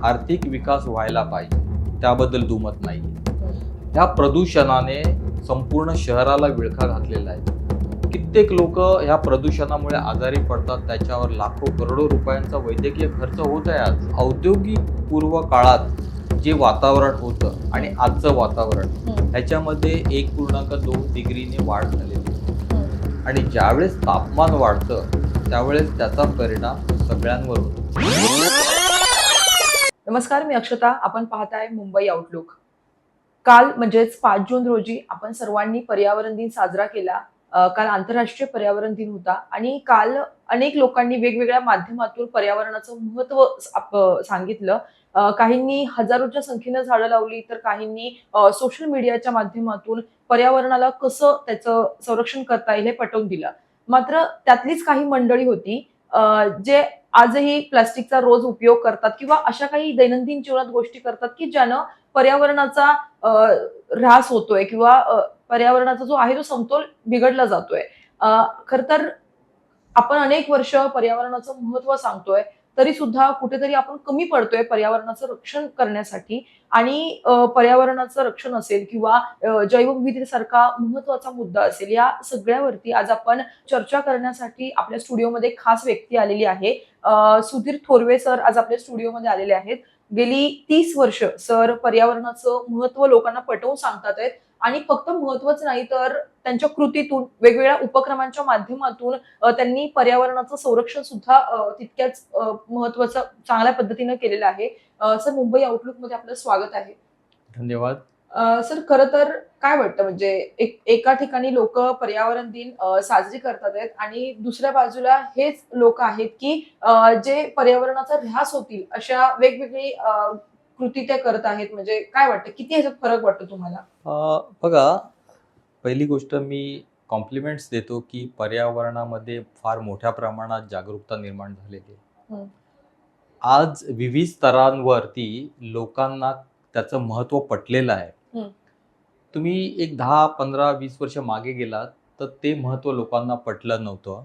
आर्थिक विकास व्हायला पाहिजे, त्याबद्दल दुमत नाही. ह्या प्रदूषणाने संपूर्ण शहराला विळखा घातलेला आहे. कित्येक लोक ह्या प्रदूषणामुळे आजारी पडतात, त्याच्यावर लाखो करोडो रुपयांचा वैद्यकीय खर्च होत आहे. आज औद्योगिक पूर्व काळात जे वातावरण होतं आणि आजचं वातावरण ह्याच्यामध्ये 1.2 डिग्रीने वाढ झालेली आहे. आणि ज्यावेळेस तापमान वाढतं त्यावेळेस त्याचा परिणाम सगळ्यांवर होतो. नमस्कार, मी अक्षता. आपण पाहताय मुंबई आउटलुक. काल म्हणजेच 5 जून रोजी आपण सर्वांनी पर्यावरण दिन साजरा केला. काल आंतरराष्ट्रीय पर्यावरण दिन होता आणि काल अनेक लोकांनी वेगवेगळ्या माध्यमातून पर्यावरणाचं महत्त्व सांगितलं. काहींनी हजारोच्या संख्येनं झाडं लावली, तर काहींनी सोशल मीडियाच्या माध्यमातून पर्यावरणाला कसं त्याचं संरक्षण करता येईल हे पटवून दिलं. मात्र त्यातलीच काही मंडळी होती जे आजही प्लास्टिकचा रोज उपयोग करतात किंवा अशा काही दैनंदिन जीवनात गोष्टी करतात की ज्यानं पर्यावरणाचा अ, ऱ्हास होतोय किंवा पर्यावरणाचा जो आहे तो समतोल बिघडला जातोय. खर तर आपण अनेक वर्ष पर्यावरणाचं महत्त्व सांगतोय, तरी सुद्धा कुठेतरी आपण कमी पडतोय पर्यावरणाचं रक्षण करण्यासाठी. आणि पर्यावरणाचं रक्षण असेल किंवा जैवविविधतेसारखा महत्त्वाचा मुद्दा असेल, या सगळ्यावरती आज आपण चर्चा करण्यासाठी आपल्या स्टुडिओमध्ये खास व्यक्ती आलेली आहे. सुधीर थोरवे सर आज आपल्या स्टुडिओमध्ये आलेले आहेत. गेली 30 वर्ष सर पर्यावरणाचं महत्त्व लोकांना पटवून सांगतात आहेत आणि फक्त महत्त्वच नाही, तर त्यांच्या कृतीतून वेगवेगळ्या उपक्रमांच्या माध्यमातून त्यांनी पर्यावरणाचं संरक्षण सुद्धा तितक्याच महत्त्वाचं चांगल्या पद्धतीनं केलेलं आहे. सर, मुंबई आउटलुकमध्ये आपलं स्वागत आहे. धन्यवाद. सर, खरं तर काय वाटतं, म्हणजे एका ठिकाणी लोक पर्यावरण दिन साजरी करतात आहेत आणि दुसऱ्या बाजूला हेच लोक आहेत की जे पर्यावरणाचा ऱ्हास होतील अशा वेगवेगळी कृती ते करत आहेत. म्हणजे काय वाटतं, किती ह्याच्यात फरक वाटतो तुम्हाला? बघा, पहिली गोष्ट मी कॉम्प्लिमेंट्स देतो की पर्यावरणामध्ये फार मोठ्या प्रमाणात जागरूकता निर्माण झालेली आहे. हं. आज विविध स्तरांवरती लोकांना त्याचं महत्त्व पटलेलं आहे. हं. तुम्ही एक 10, 15, 20 वर्ष मागे गेलात तर ते महत्त्व लोकांना पटलं नव्हतं.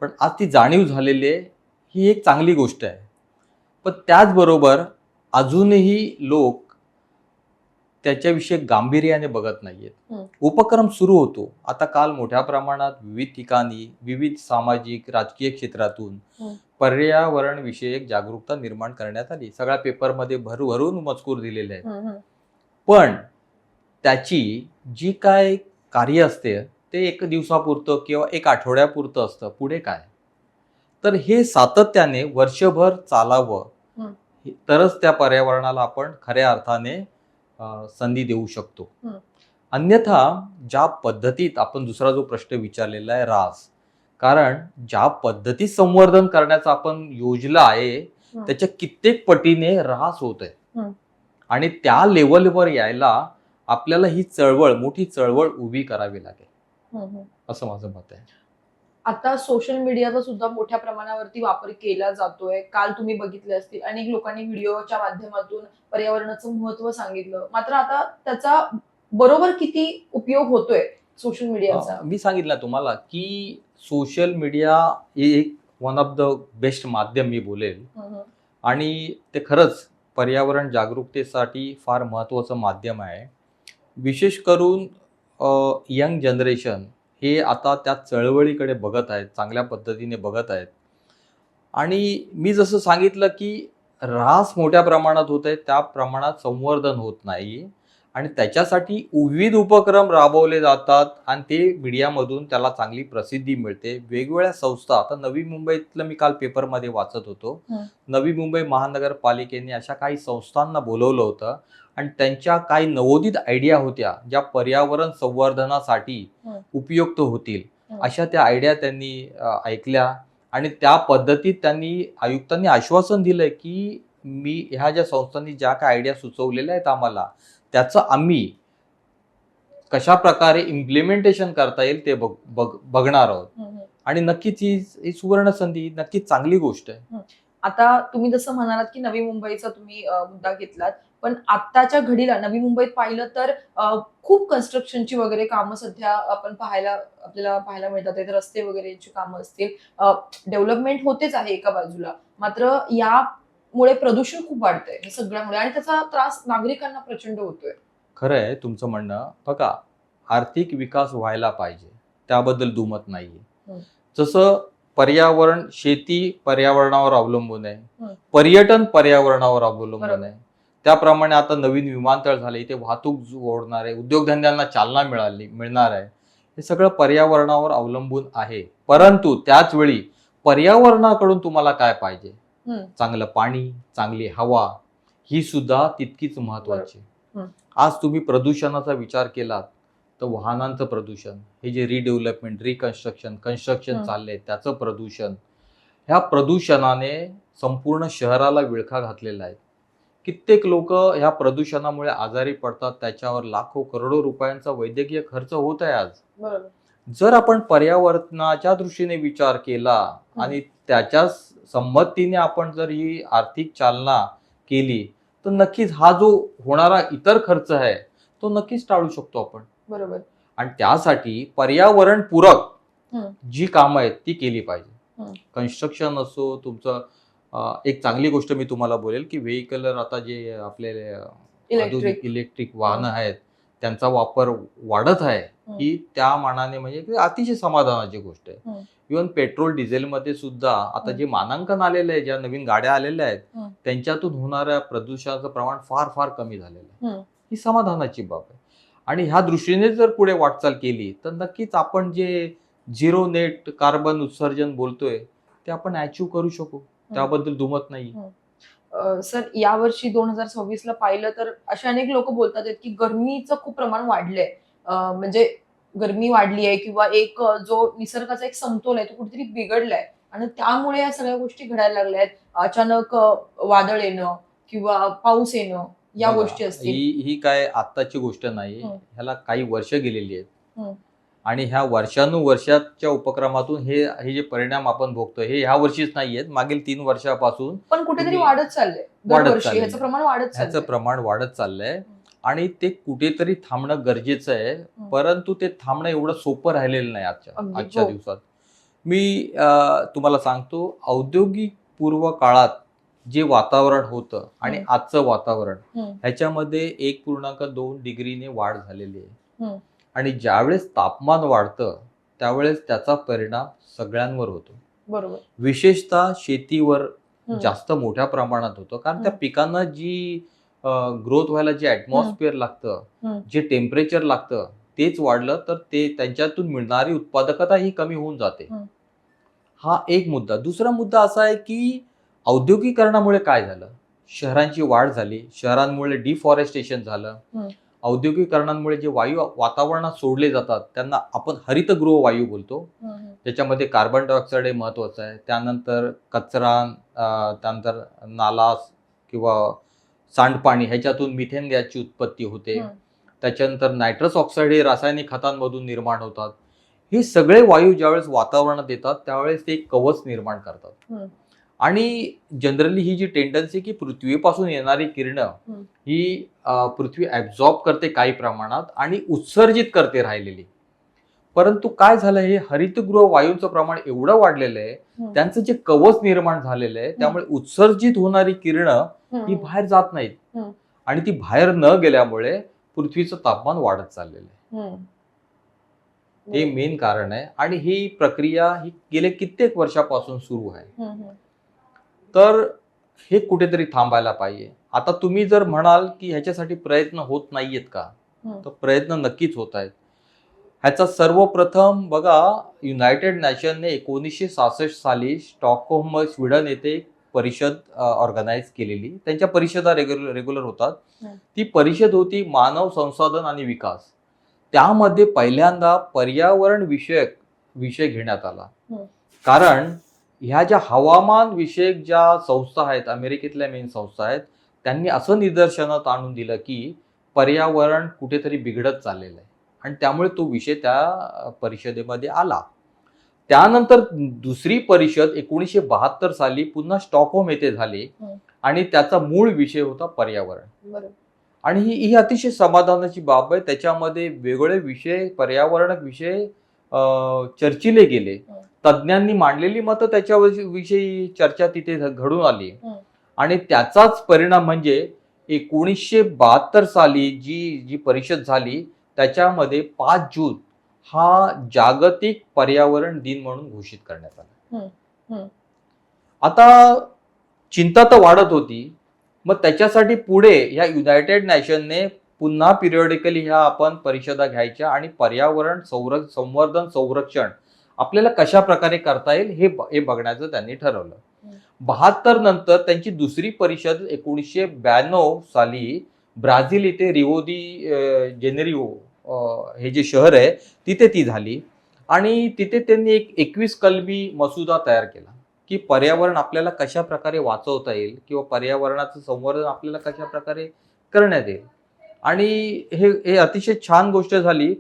पण आज ती जाणीव झालेली आहे, ही एक चांगली गोष्ट आहे. पण त्याचबरोबर अजूनही लोक त्याच्याविषयी गांभीर्याने बघत नाहीयेत. हं. उपक्रम सुरू होतो. आता काल मोठ्या प्रमाणात विविध ठिकाणी, विविध सामाजिक, राजकीय क्षेत्रातून हं. पर्यावरण विषयक जागरूकता निर्माण करण्यात आली. सगळ्या पेपरमध्ये भरभरून मजकूर दिलेले आहे. हं. हं. पण त्याची जी काय कार्य असते ते 1 दिवसापुरतं किंवा 1 आठवड्यापुरतं असतं. पुढे काय? तर हे सातत्याने वर्षभर चालावं, हं. तरच त्या पर्यावरणाला आपण खऱ्या अर्थाने संधी देऊ शकतो. हं. अन्यथा ज्या पद्धतीत आपण दुसरा जो प्रश्न विचारलेला आहे ऱ्हास, कारण ज्या पद्धतीत संवर्धन करायचं आपण योजलं आहे हं. त्याच्या कित्येक पटीने ऱ्हास होत आहे. हं. आणि त्या लेवलवर यायला आपल्याला ही चळवळ, मोठी चळवळ उभी करावी लागेल, हं. हं. असं माझं मत आहे. आता सोशल मीडियाचा सुद्धा मोठ्या प्रमाणावरती वापर केला जातोय. काल तुम्ही बघितले असतील, अनेक लोकांनी व्हिडिओच्या माध्यमातून पर्यावरणाचं महत्त्व सांगितलं. मात्र आता त्याचा बरोबर किती उपयोग होतोय सोशल मीडियाचा? मी सांगितलं तुम्हाला की सोशल मीडिया हे एक वन ऑफ द बेस्ट माध्यम मी बोलेल. हं. हं. आणि ते खरंच पर्यावरण जागरूकतेसाठी फार महत्त्वाचं माध्यम आहे. विशेष करून यंग जनरेशन हे आता त्या चळवळीकडे बघत आहेत, चांगल्या पद्धतीने बघत आहेत. आणि मी जसं सांगितलं की ऱ्हास मोठ्या प्रमाणात होत आहे, त्या प्रमाणात संवर्धन होत नाही. आणि त्याच्यासाठी विविध उपक्रम राबवले जातात आणि ते मीडियामधून त्याला चांगली प्रसिद्धी मिळते. वेगवेगळ्या संस्था, आता नवी मुंबईतलं मी काल पेपरमध्ये वाचत होतो. हं. नवी मुंबई महानगरपालिकेने अशा काही संस्थांना बोलवलं होतं आणि त्यांच्या काही नवोदित आयडिया होत्या ज्या पर्यावरण संवर्धनासाठी हं. उपयुक्त होतील. हं. अशा त्या आयडिया त्यांनी ऐकल्या आणि त्या पद्धतीत आयुक्तांनी आश्वासन दिलंय की मी ह्या ज्या संस्थांनी ज्या काही आयडिया सुचवलेल्या आहेत आम्हाला, त्याचं आम्ही कशा प्रकारे इम्प्लिमेंटेशन करता येईल ते बघणार आहोत. हं. हं. आणि नक्कीच ही सुवर्ण संधी, नक्कीच चांगली गोष्ट आहे. आता तुम्ही जसं म्हणालात की नवी मुंबईचा तुम्ही मुद्दा घेतलात. पण आत्ताच्या घडीला नवी मुंबईत पाहिलं तर खूप कन्स्ट्रक्शनची वगैरे कामं सध्या आपल्याला पाहायला मिळतात आहेत. रस्ते वगैरेची कामं असतील. डेव्हलपमेंट होतेच आहे एका बाजूला. मात्र या मुळे प्रदूषण खूप वाढतंय हे सगळ्यामुळे आणि त्याचा त्रास नागरिकांना प्रचंड होतोय. खरं आहे तुमचं म्हणणं. बघा, आर्थिक विकास व्हायला पाहिजे, त्याबद्दल दुमत नाहीये. हं. जसं पर्यावरण, शेती पर्यावरणावर अवलंबून आहे, हं. पर्यटन पर्यावरणावर अवलंबून बरोबर. आहे. त्याप्रमाणे आता नवीन विमानतळ झाले, इथे वाहतूक ओढणार आहे, उद्योगधंद्यांना चालना मिळणार आहे. हे सगळं पर्यावरणावर अवलंबून आहे. परंतु त्याच वेळी पर्यावरणाकडून तुम्हाला काय पाहिजे? हं. चांगलं पाणी, चांगली हवा, ही सुद्धा तितकीच महत्वाची. हं. आज तुम्ही प्रदूषणाचा विचार केलात तर वाहनांचं प्रदूषण, हे जे रिडेव्हलपमेंट, कन्स्ट्रक्शन हं. चाललंय त्याचं प्रदूषण, ह्या प्रदूषणाने संपूर्ण शहराला विळखा घातलेला आहे. कित्येक लोक ह्या प्रदूषणामुळे आजारी पडतात, त्याच्यावर लाखो करोडो रुपयांचा वैद्यकीय खर्च होत आहे आज. बरोबर. जर आपण पर्यावरणाच्या दृष्टीने विचार केला आणि त्याच्या संमतीने आपण जर ही आर्थिक चालना केली तर नक्कीच हा जो होणारा इतर खर्च आहे तो नक्कीच टाळू शकतो आपण. बरोबर. आणि त्यासाठी पर्यावरण पूरक हं. जी कामं आहेत ती केली पाहिजे. हं. कन्स्ट्रक्शन असो तुमचं, एक चांगली गोष्ट मी तुम्हाला बोलेल की व्हेइकलर आता जे आपले आधुनिक इलेक्ट्रिक वाहनं आहेत त्यांचा वापर वाढत आहे, ही त्या मानाने म्हणजे की अतिशय समाधानाची गोष्ट आहे. हं. इव्हन पेट्रोल डिझेलमध्ये सुद्धा आता जे मानांकन आलेलं आहे, ज्या नवीन गाड्या आलेल्या आहेत त्यांच्यातून होणाऱ्या प्रदूषणाचं प्रमाण फार फार कमी झालेलं आहे. ही समाधानाची बाब आहे. आणि ह्या दृष्टीने जर पुढे वाटचाल केली तर नक्कीच आपण जे झिरो नेट कार्बन उत्सर्जन बोलतोय ते आपण अचीव्ह करू शकू, त्याबद्दल दुमत नाही. सर, यावर्षी 2026 ला पाहिलं तर असे अनेक लोक बोलतात आहेत की गरमीचं खूप प्रमाण वाढलंय. म्हणजे गरमी वाढली आहे किंवा एक जो निसर्गाचा एक समतोल आहे तो कुठेतरी बिघडलाय आणि त्यामुळे या सगळ्या गोष्टी घडायला लागल्या आहेत. अचानक वादळ येणं किंवा पाऊस येणं या बघा, गोष्टी असतील. ही काय आत्ताची गोष्ट नाही, ह्याला काही वर्ष गेलेली आहेत. हं. आणि ह्या वर्षानुवर्षाच्या उपक्रमातून हे हे जे परिणाम आपण भोगतोय हे ह्या वर्षीच नाहीयेत, मागील 3 वर्षापासून पण कुठेतरी तुम्ही- वाढत चाललंय. वाढत दरवर्षी चाललंय. ह्याचं प्रमाण वाढत ह्याचं चाललंय. प्रमाण वाढत चाललंय आणि ते कुठेतरी थांबणं गरजेचं आहे. परंतु ते थांबणं एवढं सोपं राहिलेलं नाही अगदी. आजच्या हो. दिवसात. मी तुम्हाला सांगतो, औद्योगिक पूर्व काळात जे वातावरण होतं आणि आजचं वातावरण ह्याच्यामध्ये 1.2 डिग्रीने वाढ झालेली आहे. आणि ज्यावेळेस तापमान वाढतं त्यावेळेस त्याचा परिणाम सगळ्यांवर होतो. बरोबर. विशेषतः शेतीवर जास्त मोठ्या प्रमाणात होतं, कारण त्या पिकांना जी ग्रोथ व्हायला जे ऍटमॉस्फिअर लागतं, जे टेम्परेचर लागतं तेच वाढलं तर ते त्यांच्यातून मिळणारी उत्पादकता ही कमी होऊन जाते. हा एक मुद्दा. दुसरा मुद्दा असा आहे की औद्योगिकरणामुळे काय झालं, शहरांची वाढ झाली, शहरांमुळे डिफॉरेस्टेशन झालं. औद्योगिकरणामुळे जे वायू वातावरणात सोडले जातात त्यांना आपण हरितगृह वायू बोलतो. त्याच्यामध्ये कार्बन डायऑक्साईड हे महत्वाचं आहे. त्यानंतर कचरा, त्यानंतर नाला किंवा सांडपाणी ह्याच्यातून मिथेन गॅसची उत्पत्ती होते. त्याच्यानंतर नायट्रस ऑक्साईड हे रासायनिक खतांमधून निर्माण होतात. हे सगळे वायू ज्यावेळेस वातावरणात येतात त्यावेळेस ते एक कवच निर्माण करतात. आणि जनरली ही जी टेंडन्सी की पृथ्वीपासून येणारी किरणं ही पृथ्वी ऍब्झॉर्ब करते काही प्रमाणात आणि उत्सर्जित करते राहिलेली. परंतु काय झालं, हे हरितगृह वायूंचं प्रमाण एवढं वाढलेलं आहे, त्यांचं जे कवच निर्माण झालेलं आहे त्यामुळे उत्सर्जित होणारी किरणं ही बाहेर जात नाहीत आणि ती बाहेर न गेल्यामुळे पृथ्वीचं तापमान वाढत चाललेलं आहे. हे मेन कारण आहे आणि ही प्रक्रिया ही गेले कित्येक वर्षापासून सुरू आहे. तर हे कुठेतरी थांबायला पाहिजे. आता तुम्ही जर म्हणाल की ह्याच्यासाठी प्रयत्न होत नाहीयेत का, तर प्रयत्न नक्कीच होत आहेत. ह्याचा सर्वप्रथम बघा, युनायटेड नॅशनने 1966 साली स्टॉकहोम स्वीडन येथे एक परिषद ऑर्गनाईज केलेली. त्यांच्या परिषदा रेग्युलर होतात. ती परिषद होती मानव संसाधन आणि विकास. त्यामध्ये पहिल्यांदा पर्यावरण विषयक विषय घेण्यात आला. कारण ह्या ज्या हवामान विषयक ज्या संस्था आहेत, अमेरिकेतल्या मेन संस्था आहेत, त्यांनी असं निदर्शनात आणून दिलं की पर्यावरण कुठेतरी बिघडत चाललेलं आहे आणि त्यामुळे तो विषय त्या परिषदेमध्ये आला. त्यानंतर दुसरी परिषद 1972 साली पुन्हा स्टॉकहोम येथे झाली आणि त्याचा मूळ विषय होता पर्यावरण. आणि ही अतिशय समाधानाची बाब आहे. त्याच्यामध्ये वेगवेगळे विषय, पर्यावरणक विषय चर्चिले गेले. तज्ज्ञांनी मांडलेली मतं त्याच्याविषयी चर्चा तिथे घडून आली आणि त्याचाच परिणाम म्हणजे 1972 साली जी जी परिषद झाली त्याच्यामध्ये 5 जून हा जागतिक पर्यावरण दिन म्हणून घोषित करण्यात आला. हम्म, हम्म. आता चिंता तर वाढत होती. मग त्याच्यासाठी पुढे या युनायटेड नॅशनने पुन्हा पिरियडिकली ह्या आपण परिषदा घ्यायच्या आणि पर्यावरण संवर्धन संरक्षण आपल्याला कशा प्रकारे करता येईल हे बघण्याचं त्यांनी ठरवलं. 72 नंतर त्यांची दुसरी परिषद 1992 साली ब्राझील इथे रिओ दी जेनेरिओ हे जे शहर आहे तिथे ती झाली आणि तिथे त्यांनी एक 21 कलमी मसुदा तयार केला की पर्यावरण आपल्याला कशा प्रकारे वाचवता येईल किंवा पर्यावरणाचं संवर्धन आपल्याला कशा प्रकारे करण्यात येईल. आणि हे हे अतिशय छान गोष्ट झाली.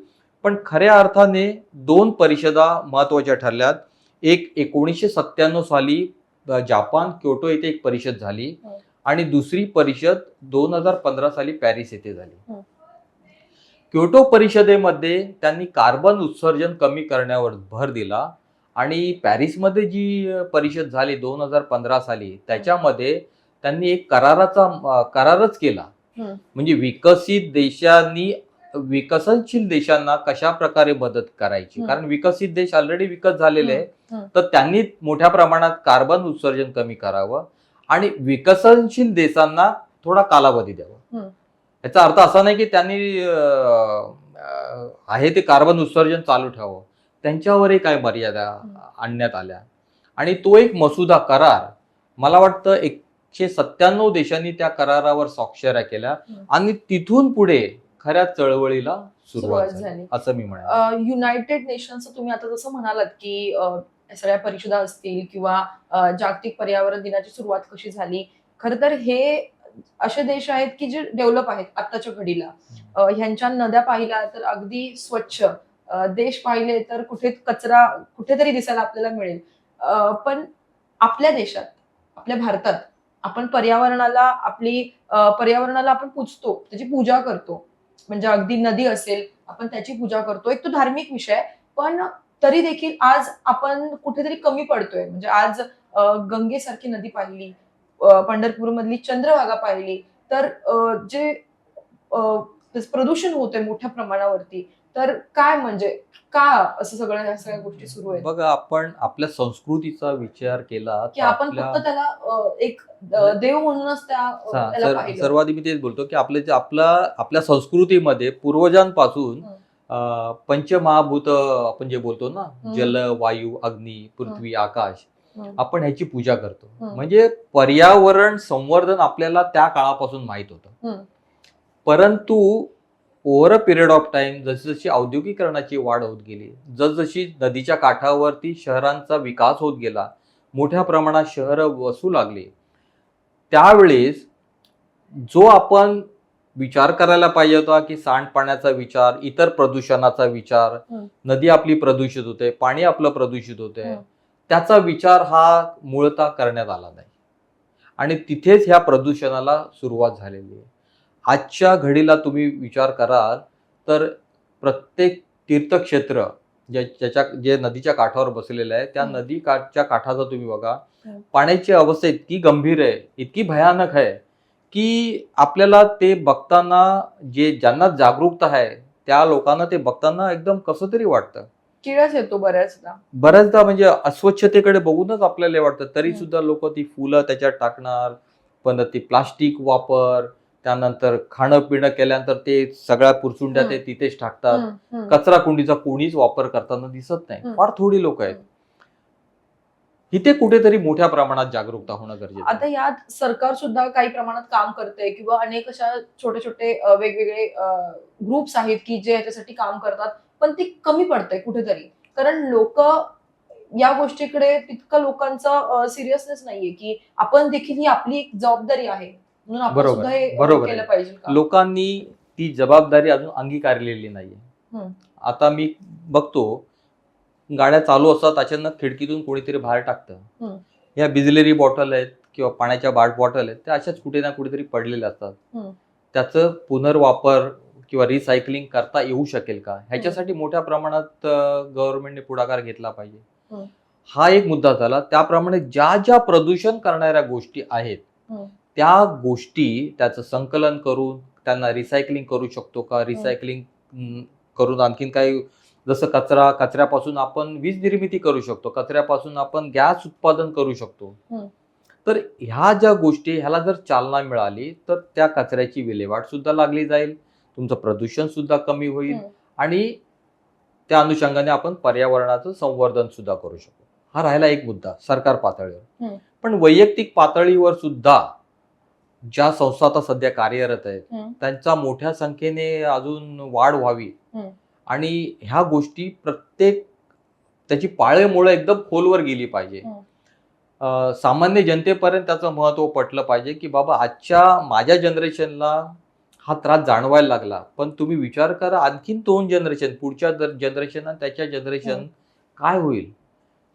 पण खऱ्या अर्थाने 2 परिषदा महत्वाच्या ठरल्यात. एक 1997 साली जापान क्योटो येथे एक परिषद झाली आणि दुसरी परिषद 2015 साली पॅरिस येथे झाली. क्योटो परिषदेमध्ये त्यांनी कार्बन उत्सर्जन कमी करण्यावर भर दिला आणि पॅरिसमध्ये जी परिषद झाली 2015 साली त्याच्यामध्ये त्यांनी एक करारच केला. म्हणजे विकसित देशांनी विकसनशील देशांना कशा प्रकारे मदत करायची, कारण विकसित देश ऑलरेडी विकत झालेले आहे. तर त्यांनी मोठ्या प्रमाणात कार्बन उत्सर्जन कमी करावं आणि विकसनशील देशांना थोडा कालावधी द्यावा. याचा अर्थ असा नाही की त्यांनी आहे ते कार्बन उत्सर्जन चालू ठेवावं. त्यांच्यावरही काय मर्यादा आणण्यात आल्या आणि तो एक मसुदा करार मला वाटतं 197 देशांनी त्या करारावर स्वाक्षऱ्या केल्या आणि तिथून पुढे खऱ्या चळवळीला सुरुवात झाली असं मी म्हणेन. युनायटेड नेशन्स तुम्ही आता जसं म्हणालात की सगळ्या परिषदा असतील किंवा जागतिक पर्यावरण दिनाची सुरुवात कशी झाली, खरं तर हे असे देश आहेत की जे डेव्हलप आहेत आत्ताच्या घडीला. ह्यांच्या नद्या पाहिल्या तर अगदी स्वच्छ, देश पाहिले तर कुठे कचरा कुठेतरी दिसायला आपल्याला मिळेल. पण आपल्या देशात, आपल्या भारतात आपण पर्यावरणाला आपण पूजतो, त्याची पूजा करतो. म्हणजे अगदी नदी असेल आपण त्याची पूजा करतो. एक तो धार्मिक विषय, पण तरी देखील आज आपण कुठेतरी कमी पडतोय. म्हणजे आज गंगेसारखी नदी पाहिली, पंढरपूर मधली चंद्रभागा पाहिली तर जे प्रदूषण होतंय मोठ्या प्रमाणावरती, तर काय म्हणजे का असं ह्या सगळ्या गोष्टी सुरू आहेत? बघा, आपण आपल्या संस्कृतीचा विचार केला की आपण फक्त त्याला एक देव म्हणूनच त्याला पाहिलं. सर्वात मी तेच बोलतो की आपल्या संस्कृतीमध्ये पूर्वजांपासून पंचमहाभूत आपण जे बोलतो ना, जल, वायू, अग्नी, पृथ्वी, आकाश, आपण ह्याची पूजा करतो. म्हणजे पर्यावरण संवर्धन आपल्याला त्या काळापासून माहित होतं. परंतु over a period of time जशी औद्योगिकरणाची वाढ होत गेली, जसजशी नदीच्या काठावरती शहरांचा विकास होत गेला, मोठ्या प्रमाणात शहरं वसू लागली, त्यावेळेस जो आपण विचार करायला पाहिजे होता की सांडपाण्याचा विचार, इतर प्रदूषणाचा विचार, नदी आपली प्रदूषित होते, पाणी आपलं प्रदूषित होते, त्याचा विचार हा मूळतः करण्यात आला नाही आणि तिथेच ह्या प्रदूषणाला सुरुवात झालेली आहे. आजच्या घडीला तुम्ही विचार कराल तर प्रत्येक तीर्थक्षेत्र जे नदीच्या काठावर बसलेलं आहे त्या नदीच्या काठाचा तुम्ही बघा, पाण्याची अवस्था इतकी गंभीर आहे, इतकी भयानक आहे की आपल्याला ते बघताना ज्यांना जागरूकता आहे त्या लोकांना ते बघताना एकदम कसं तरी वाटतं. किळस येतो बऱ्याचदा म्हणजे अस्वच्छतेकडे बघूनच आपल्याला वाटतं. तरी सुद्धा लोक ती फुलं त्याच्यात टाकणार, पण ती प्लास्टिक वापर, त्यानंतर खाणं पिणं केल्यानंतर ते सगळ्या पुरचुंड्या ते तिथेच टाकतात. कचरा कुंडीचा कोणीच वापर करताना दिसत नाही, फार थोडी लोक आहेत. इथे कुठेतरी मोठ्या प्रमाणात जागरूकता होणं गरजेचं आहे. आता यात सरकार सुद्धा काही प्रमाणात काम करते किंवा अनेक अशा छोटे छोटे वेगवेगळे ग्रुप्स आहेत की जे याच्यासाठी काम करतात, पण ती कमी पडतंय कुठेतरी. कारण लोक या गोष्टीकडे तितकं लोकांचा सिरियसनेस नाहीये की आपण देखील ही आपली एक जबाबदारी आहे म्हणून आपण सुद्धा हे केलं पाहिजे. लोकांनी ती जबाबदारी अजून अंगीकारलेली नाहीये. आता मी बघतो गाड्या चालू असतात, अचानक खिडकीतून कोणीतरी बाहेर टाकतं. या बिजलेरी बॉटल आहेत किंवा पाण्याच्या बॉटल आहेत, त्या अशाच कुठे ना कुठेतरी पडलेल्या असतात. त्याचं पुनर्वापर किंवा रिसायकलिंग करता येऊ शकेल का, ह्याच्यासाठी मोठ्या प्रमाणात गव्हर्नमेंटने पुढाकार घेतला पाहिजे. हा एक मुद्दा झाला. त्याप्रमाणे ज्या प्रदूषण करणाऱ्या गोष्टी आहेत हम्म. त्या गोष्टी त्याचं संकलन करून त्यांना रिसायकलिंग करू शकतो का, रिसायकलिंग करून आणखीन काही, जसं कचऱ्यापासून आपण वीज निर्मिती करू शकतो, कचऱ्यापासून आपण गॅस उत्पादन करू शकतो. तर ह्या ज्या गोष्टी, ह्याला जर चालना मिळाली तर त्या कचऱ्याची विल्हेवाट सुद्धा लागली जाईल, तुमचं प्रदूषण सुद्धा कमी होईल आणि त्या अनुषंगाने आपण पर्यावरणाचं संवर्धन सुद्धा करू शकतो. हा राहिला एक मुद्दा सरकार पातळीवर. पण वैयक्तिक पातळीवर सुद्धा ज्या संस्था आता सध्या कार्यरत आहेत त्यांचा मोठ्या संख्येने अजून वाढ व्हावी आणि ह्या गोष्टी प्रत्येक त्याची पाळेमुळे एकदम खोलवर गेली पाहिजे. सामान्य जनतेपर्यंत त्याचं महत्व पटलं पाहिजे की बाबा आजच्या माझ्या जनरेशनला हा त्रास जाणवायला लागला, पण तुम्ही विचार करा आणखीन 2 जनरेशन, पुढच्या जनरेशन आणि त्याच्या जनरेशन काय होईल.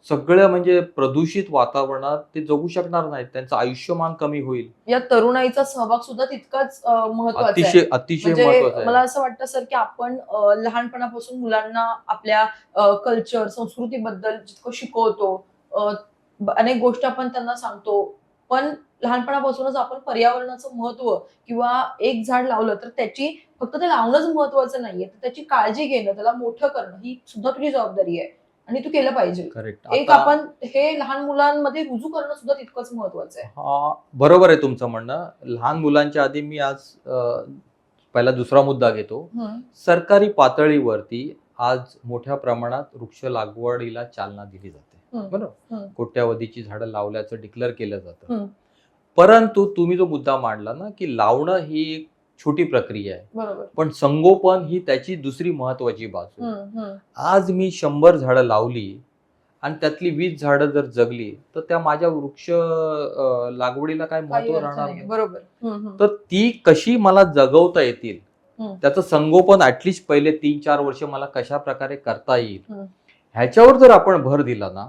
सगळं म्हणजे प्रदूषित वातावरणात ते जगू शकणार नाहीत, त्यांचं आयुष्यमान कमी होईल. या तरुणाईचा सहभाग सुद्धा तितकाच महत्वाचा आहे. अतिशय अतिशय म्हणजे महत्वाचं आहे. मला असं वाटतं सर की आपण लहानपणापासून मुलांना आपल्या कल्चर संस्कृतीबद्दल जितकं शिकवतो, अनेक गोष्टी आपण त्यांना सांगतो, पण लहानपणापासूनच आपण पर्यावरणाचं महत्व किंवा एक झाड लावलं तर त्याची फक्त ते लावणंच महत्वाचं नाहीये, तर त्याची काळजी घेणं, त्याला मोठं करणं ही सुद्धा तुझी जबाबदारी आहे आणि तू केलं पाहिजे. करेक्ट. एक आपण हे लहान मुलांमध्ये रुजू करणं सुद्धा तितकंच महत्वाचं आहे. हा बरोबर आहे तुमचं म्हणणं. लहान मुलांच्या आधी मी आज पहिला दुसरा मुद्दा घेतो. सरकारी पातळीवरती आज मोठ्या प्रमाणात वृक्ष लागवडीला चालना दिली जाते, बरोबर. कोट्यावधीची झाडं लावल्याचं डिक्लेअर केलं जातं. परंतु तुम्ही जो मुद्दा मांडला ना की लावणं ही एक छोटी प्रक्रिया आहे, बरोबर. पण संगोपन ही त्याची दुसरी महत्वाची बाजू आहे. आज मी 100 झाडं लावली आणि त्यातली 20 झाडं जर जगली तर त्या माझ्या वृक्ष लागवडीला काय महत्व राहणार नाही. बरोबर. तर ती कशी मला जगवता येतील, त्याचं संगोपन ऍटलिस्ट पहिले 3-4 वर्ष मला कशा प्रकारे करता येईल ह्याच्यावर जर आपण भर दिला ना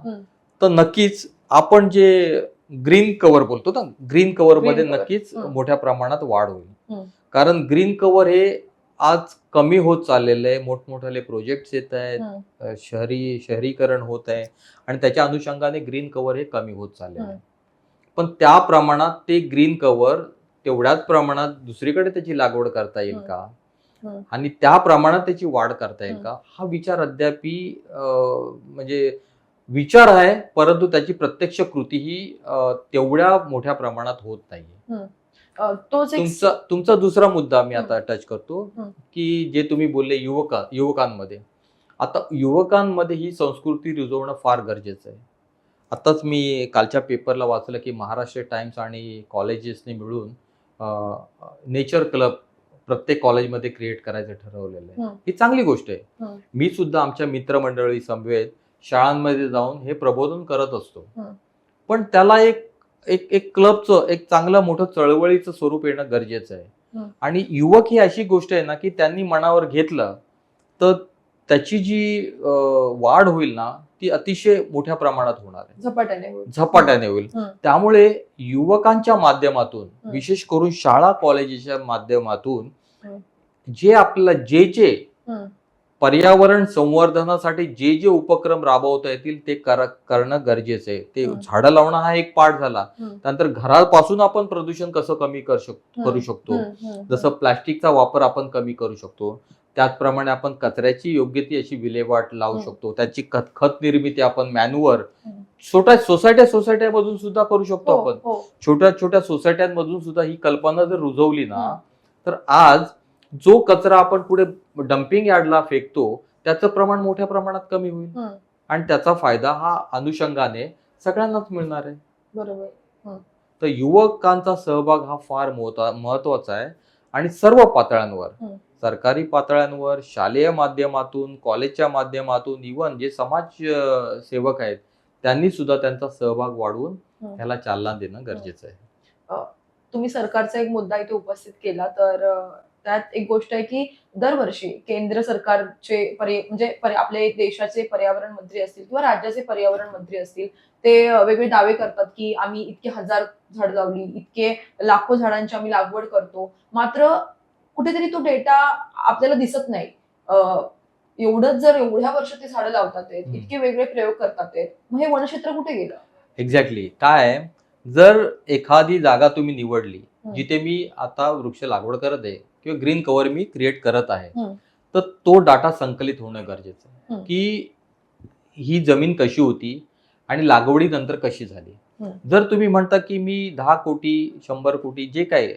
तर नक्कीच आपण जे ग्रीन कव्हर बोलतो ना, ग्रीन कव्हर मध्ये नक्कीच मोठ्या प्रमाणात वाढ होईल. कारण ग्रीन कव्हर हे आज कमी होत चाललेलं आहे. मोठमोठाले प्रोजेक्ट्स येत आहेत, शहरीकरण होत आहे आणि त्याच्या अनुषंगाने ग्रीन कव्हर हे कमी होत चाललेलं आहे. पण त्या प्रमाणात ते ग्रीन कव्हर तेवढ्याच प्रमाणात दुसरीकडे त्याची लागवड करता येईल का आणि त्या प्रमाणात त्याची वाढ करता येईल का, हा विचार अद्यापी म्हणजे विचार आहे, परंतु त्याची प्रत्यक्ष कृती ही तेवढ्या मोठ्या प्रमाणात होत नाहीये. तुमचा दुसरा मुद्दा मी आता टच करतो की जे तुम्ही बोलले युवकांमध्ये, आता युवकांमध्ये ही संस्कृती रुजवणं फार गरजेचं आहे. आताच मी कालच्या पेपरला वाचलं की महाराष्ट्र टाइम्स आणि कॉलेजेसने मिळून नेचर क्लब प्रत्येक कॉलेजमध्ये क्रिएट करायचं ठरवलेलं आहे. ही चांगली गोष्ट आहे. मी सुद्धा आमच्या मित्रमंडळी समवेत शाळांमध्ये जाऊन हे प्रबोधन करत असतो. पण त्याला एक क्लबचं एक चांगलं मोठं चळवळीचं स्वरूप येणं गरजेचं आहे. आणि युवक ही अशी गोष्ट आहे ना की त्यांनी मनावर घेतलं तर त्याची जी वाढ होईल ना ती अतिशय मोठ्या प्रमाणात होणार आहे, झपाट्याने होईल. त्यामुळे युवकांच्या माध्यमातून, विशेष करून शाळा कॉलेजेसच्या माध्यमातून जे आपल्याला जे पर्यावरण संवर्धनासाठी जे उपक्रम राबवता येतील ते करणं गरजेचं आहे. ते झाडं लावणं हा एक पार्ट झाला. त्यानंतर घरापासून आपण प्रदूषण कसं कमी करू शकतो, जसं प्लास्टिकचा वापर आपण कमी करू शकतो, त्याचप्रमाणे आपण कचऱ्याची योग्य ती अशी विल्हेवाट लावू शकतो. त्याची खत निर्मिती आपण मॅन्युअर छोट्या सोसायट्यामधून सुद्धा करू शकतो. आपण छोट्या सोसायट्यांमधून सुद्धा ही कल्पना जर रुजवली ना तर आज जो कचरा आपण पुढे डम्पिंग यार्डला फेकतो त्याचं प्रमाण मोठ्या प्रमाणात कमी होईल आणि त्याचा फायदा हा अनुषंगाने सगळ्यांनाच मिळणार आहे. बरोबर. तर युवकांचा सहभाग हा फार महत्वाचा आहे आणि सर्व पातळ्यांवर, सरकारी पातळ्यांवर, शालेय माध्यमातून, कॉलेजच्या माध्यमातून, इव्हन जे समाज सेवक आहेत त्यांनी सुद्धा त्यांचा सहभाग वाढवून ह्याला चालना देणं गरजेचं आहे. तुम्ही सरकारचा एक मुद्दा इथे उपस्थित केला, तर त्यात एक गोष्ट आहे की दरवर्षी केंद्र सरकारचे म्हणजे आपले देशाचे पर्यावरण मंत्री असतील किंवा राज्याचे पर्यावरण मंत्री असतील, ते वेगवेगळे दावे करतात की आम्ही इतके 1000 झाड लावली, इतके लाखो झाडांची आम्ही लागवड करतो. मात्र कुठेतरी तो डेटा आपल्याला दिसत नाही. एवढंच जर एवढ्या वर्ष ते झाडं लावतात, इतके वेगळे प्रयोग करतात, मग हे वनक्षेत्र कुठे गेलं? एक्झॅक्टली. काय जर एखादी जागा तुम्ही निवडली हं. जिथे मी आता वृक्ष लागवड करत आहे किंवा ग्रीन कव्हर मी क्रिएट करत आहे, हं. तर तो डाटा संकलित होणं गरजेचं आहे हं. की ही जमीन कशी होती आणि लागवडीनंतर कशी झाली. हं. जर तुम्ही म्हणता की मी 10 कोटी 100 कोटी जे काही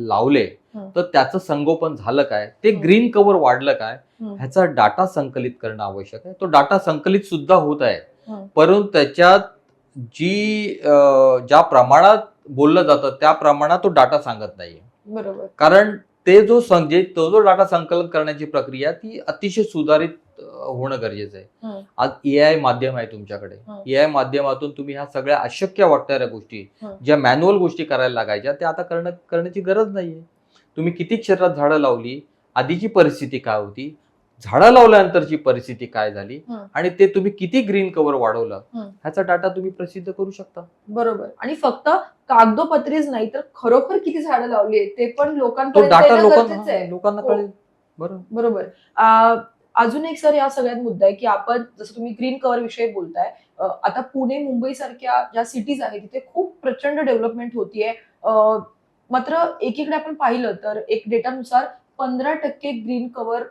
लावले, हं. तर त्याचं संगोपन झालं काय, ते हं. ग्रीन कव्हर वाढलं काय, हं. ह्याचा डाटा संकलित करणं आवश्यक आहे. तो डाटा संकलित सुद्धा होत आहे, हं. परंतु त्याच्यात ज्या प्रमाणात बोललं जातं त्या प्रमाणात तो डाटा सांगत नाहीये. बरोबर. कारण तो जो डाटा संकलन करण्याची प्रक्रिया ती अतिशय सुधारित होणं गरजेचं आहे. हं. आज एआय माध्यम आहे तुमच्याकडे. हं. एआय माध्यमातून तुम्ही ह्या सगळ्या अशक्य वाटणाऱ्या गोष्टी, हं. ज्या मॅन्युअल गोष्टी करायला लागायच्या, त्या आता करण्याची गरज नाहीये. तुम्ही किती क्षेत्रात झाडं लावली, आधीची परिस्थिती काय होती, झाडं लावल्यानंतरची परिस्थिती काय झाली, हं. आणि ते तुम्ही किती ग्रीन कव्हर वाढवलं, हं. ह्याचा डाटा तुम्ही प्रसिद्ध करू शकता. बरोबर. आणि फक्त कागदोपत्रीच नाही तर खरोखर किती झाडं लावली आहेत ते पण तो लोकांपर्यंत डाटा येणं गरजेचं आहे. लोकांना हो. कळेल. बरोबर. बरोबर. अजून एक सर या सगळ्यात मुद्दा आहे की आपण जसं तुम्ही ग्रीन कव्हर विषयी बोलताय, आता पुणे मुंबई सारख्या ज्या सिटीज आहेत तिथे खूप प्रचंड डेव्हलपमेंट होतीये. मात्र एकीकडे आपण पाहिलं तर एक डेटानुसार 15% ग्रीन कव्हर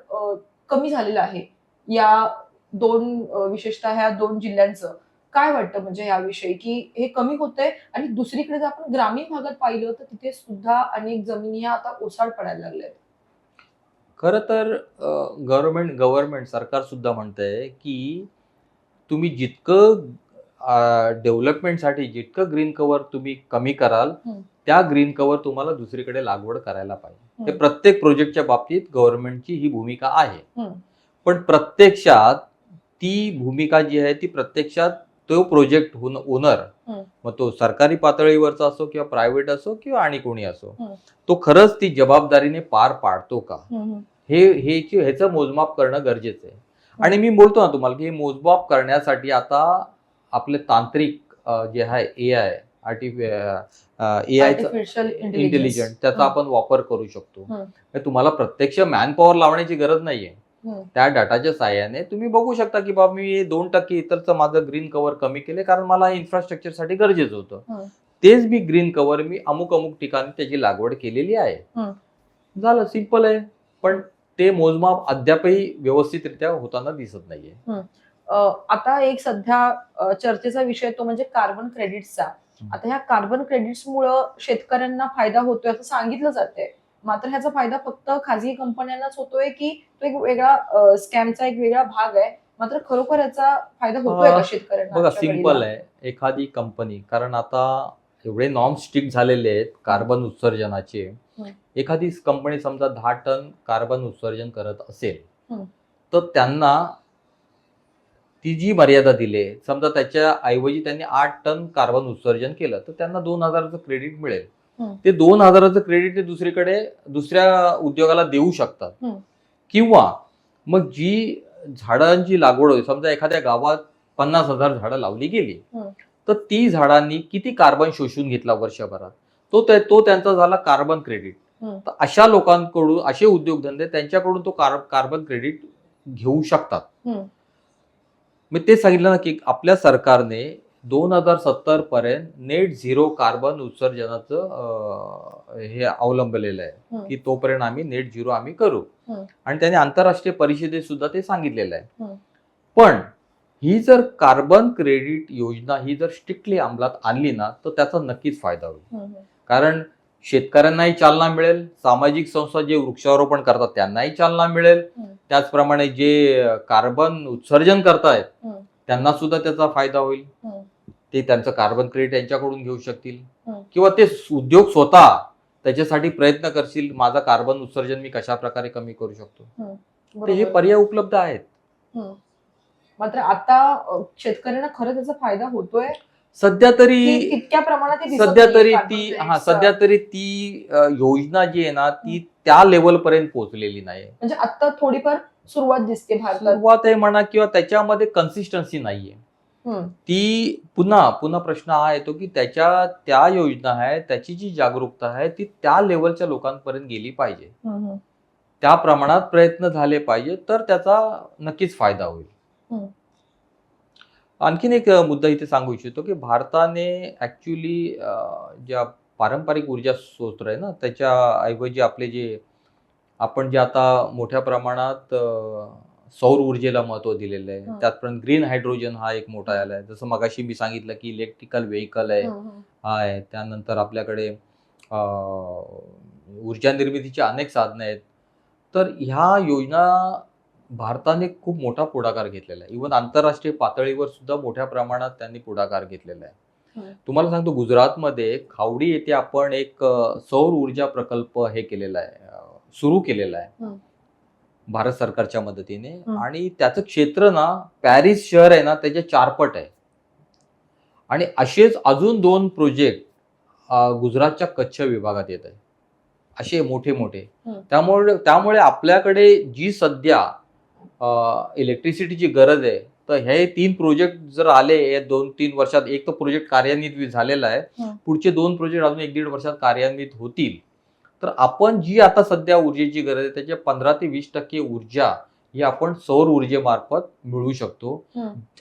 कमी झालेलं आहे या विशेषतः ह्या 2 जिल्ह्यांचं. काय वाटतं म्हणजे याविषयी की हे कमी होतंय आणि दुसरीकडे जर आपण ग्रामीण भागात पाहिलं तर तिथे सुद्धा अनेक जमिनी ह्या आता ओसाड पडायला लागल्यात. खरं तर गव्हर्नमेंट सरकार सुद्धा म्हणतंय की तुम्ही जितकं डेव्हलपमेंटसाठी जितकं ग्रीन कव्हर तुम्ही कमी कराल, हं. त्या ग्रीन कव्हर तुम्हाला दुसरीकडे लागवड करायला पाहिजे. हे हं. प्रत्येक प्रोजेक्टच्या बाबतीत गव्हर्नमेंटची ही भूमिका आहे. हं. पण प्रत्यक्षात ती भूमिका जी आहे ती प्रत्यक्षात तो प्रोजेक्ट ओनर, हं. मग तो सरकारी पातळीवरचा असो किंवा प्रायव्हेट असो किंवा आणि कोणी असो, हं. तो खरंच ती जबाबदारीने पार पाडतो का, हं. ह्याचं मोजमाप करणं गरजेचं आहे. आणि मी बोलतो ना तुम्हाला की हे मोजमाप करण्यासाठी आता आपले तांत्रिक जे आहे एआय आर्टिफिशियल इंटेलिजंट त्याचा हं. आपण वापर करू शकतो. हं. म्हणजे तुम्हाला प्रत्यक्ष मॅन पॉवर लावण्याची गरज नाहीये. हं. त्या डाटाच्या साहाय्याने तुम्ही बघू शकता की बाबा मी 2% इतरचं माझं ग्रीन कव्हर कमी केले कारण मला हे इन्फ्रास्ट्रक्चरसाठी गरजेचं होतं. हं. तेच मी ग्रीन कव्हर मी अमुक ठिकाणी त्याची लागवड केलेली आहे. हं. झालं, सिंपल आहे. पण ते मोजमाप अद्यापही व्यवस्थितरित्या होताना दिसत नाहीये. आता एक सध्या चर्चेचा विषय तो म्हणजे कार्बन क्रेडिट्सचा. आता ह्या कार्बन क्रेडिट्समुळं शेतकऱ्यांना फायदा होतोय असं सांगितलं जातंय. मात्र ह्याचा फायदा फक्त खाजगी कंपन्यांनाच होतोय की तो एक वेगळा स्कॅमचा एक वेगळा भाग आहे. मात्र खरोखर याचा फायदा होतोय का शेतकऱ्यांना? बघा, आजच्या सिंपल घडीला? आहे. एखादी कंपनी, कारण आता एवढे नॉर्म स्ट्रिक्ट झालेले आहेत कार्बन उत्सर्जनाचे. हं. एखादी कंपनी समजा 10 टन कार्बन उत्सर्जन करत असेल, हं. तर त्यांना ती जी मर्यादा दिली, समजा त्याच्या ऐवजी त्यांनी 8 टन कार्बन उत्सर्जन केलं तर त्यांना 2,000चं क्रेडिट मिळेल. हं. ते 2,000चं क्रेडिट ते दुसऱ्या उद्योगाला देऊ शकतात. हं. किंवा मग जी झाडांची लागवड होती, समजा एखाद्या गावात 50,000 झाडं लावली गेली, हं. तर ती झाडांनी किती कार्बन शोषून घेतला वर्षभरात, तो त्यांचा झाला कार्बन क्रेडिट. हं. तर अशा लोकांकडून, असे उद्योगधंदे त्यांच्याकडून तो कार्बन क्रेडिट घेऊ शकतात. हं. मी ते सांगितलं ना की आपल्या सरकारने 2070 पर्यंत नेट झिरो कार्बन उत्सर्जनाचं हे अवलंबलेलं आहे हं. की तोपर्यंत आम्ही नेट झिरो आम्ही करू. हं. आणि त्याने आंतरराष्ट्रीय परिषदेत सुद्धा ते सांगितलेलं आहे. हं. पण ही जर कार्बन क्रेडिट योजना ही जर स्ट्रिक्टली अंमलात आणली ना, तर त्याचा नक्कीच फायदा होईल. हं. कारण शेतकऱ्यांनाही चालना मिळेल, सामाजिक संस्था जे वृक्षारोपण करतात त्यांनाही चालना मिळेल, हं. त्याचप्रमाणे जे कार्बन उत्सर्जन करतायत हं. त्यांना सुद्धा त्याचा फायदा होईल. हं. ते त्यांचं कार्बन क्रेडिट यांच्याकडून घेऊ शकतील. हं. किंवा ते उद्योग स्वतः त्याच्यासाठी प्रयत्न करतील, माझा कार्बन उत्सर्जन मी कशा प्रकारे कमी करू शकतो. तर हे बरोबर. पर्याय उपलब्ध आहेत. हं. मात्र आता शेतकऱ्यांना खरंच त्याचा फायदा होतोय सध्या की तरी तितक्या प्रमाणात ते दिसत सध्या नाहीये तरी कार्बन ती क्रेडिट्सचा. सध्या तरी ती योजना जी आहे ना ती त्या लेवल पर्यंत पोहोचलेली नाही. म्हणजे आता थोडीफार सुरुवात दिसते भारतात. सुरुवात आहे म्हणा किंवा त्याच्यामध्ये कन्सिस्टन्सी नाहीये. हं. ती पुन्हा प्रश्न हा येतो की त्या योजना आहे, त्याची जी जागरूकता आहे ती त्या लेवलच्या लोकांपर्यंत गेली पाहिजे. हं. हं. त्या प्रमाणात प्रयत्न झाले पाहिजे तर त्याचा नक्कीच फायदा होईल. हं. आणखीन एक मुद्दा इथे सांगू इच्छितो की भारताने ॲक्च्युली ज्या पारंपरिक ऊर्जा स्रोत आहे ना, त्याच्या ऐवजी आपले जे आपण जे आता मोठ्या प्रमाणात सौर ऊर्जेला महत्त्व दिलेलं आहे. हं. त्यात पण ग्रीन हायड्रोजन हा एक मोठा आला आहे. जसं मगाशी मी सांगितलं की इलेक्ट्रिकल व्हेइकल आहे, हा आहे. त्यानंतर आपल्याकडे अ, ऊर्जा निर्मितीची अनेक साधनं आहेत. तर ह्या योजना भारताने खूप मोठा पुढाकार घेतलेला आहे. इव्हन आंतरराष्ट्रीय पातळीवर सुद्धा मोठ्या प्रमाणात त्यांनी पुढाकार घेतलेला आहे. तुम्हाला सांगतो गुजरातमध्ये खावडी येथे आपण एक सौर ऊर्जा प्रकल्प हे केलेला आहे, सुरू केलेला आहे भारत सरकारच्या मदतीने. आणि त्याचं क्षेत्र ना, पॅरिस शहर आहे ना त्याच्या 4 पट आहे. आणि असेच अजून 2 प्रोजेक्ट गुजरातच्या कच्छ विभागात येत आहे, असे मोठे मोठे. त्यामुळे आपल्याकडे जी सध्या इलेक्ट्रिसिटीची गरज आहे, तर हे 3 प्रोजेक्ट जर आले या 2-3 वर्षात, एक तर प्रोजेक्ट कार्यान्वित झालेला आहे, पुढचे 2 प्रोजेक्ट अजून 1-1.5 वर्षात कार्यान्वित होतील, तर आपण जी आता सध्या ऊर्जेची गरज आहे त्याच्या 15 ते 20% ऊर्जा ही आपण सौर ऊर्जेमार्फत मिळवू शकतो.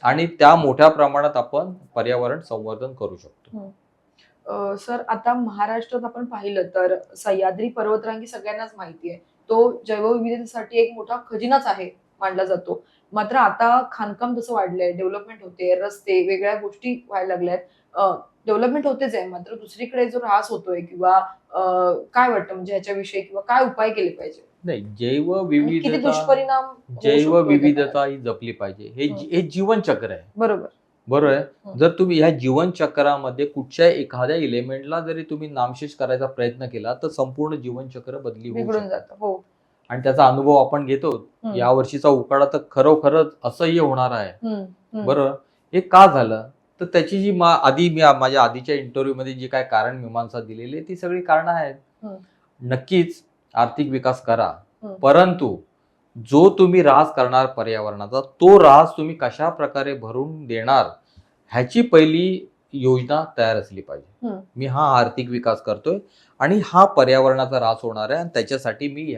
आणि त्या मोठ्या प्रमाणात आपण पर्यावरण संवर्धन करू शकतो. सर, आता महाराष्ट्रात आपण पाहिलं तर सह्याद्री पर्वतरांगी सगळ्यांनाच माहिती आहे. तो जैवविविधतेसाठी एक मोठा खजिनाच आहे मानला जातो. मात्र आता खाणकाम जसं वाढलंय, डेव्हलपमेंट होते, रस्ते, वेगळ्या गोष्टी व्हायला लागल्यात. डेव्हलपमेंट होतेच आहे, मात्र दुसरीकडे जो ऱ्हास होतोय किंवा काय वाटतं म्हणजे ह्याच्याविषयी किंवा काय उपाय केले पाहिजे? नाही, किती दुष्परिणाम होऊ शकतो जैवविविधता ही जपली पाहिजे. हे जीवनचक्र आहे. बरोबर आहे. जर तुम्ही ह्या जीवनचक्रामध्ये कुठच्या एखाद्या एलिमेंटला जरी तुम्ही नामशेष करायचा प्रयत्न केला तर संपूर्ण जीवनचक्र बदली होऊ बिघडून शकतं. जातं. हो. आणि त्याचा अनुभव आपण घेतो. या वर्षीचा उकाडा तर खरोखरच असह्य होणार आहे. बरोबर. हे का झालं? तर त्याची जी माझ्या आधीच्या इंटरव्ह्यूमध्ये जी काय कारण मीमांसा दिलेली आहे ती सगळी कारणं आहेत. नक्कीच आर्थिक विकास करा, परंतु जो तुम्ही ऱ्हास करणार पर्यावरणाचा, तो ऱ्हास तुम्ही कशा प्रकारे भरून देणार ह्याची पहिली योजना तयार असली पाहिजे. मी हा आर्थिक विकास करतोय आणि हा पर्यावरणाचा ऱ्हास होणार आहे आणि त्याच्यासाठी मी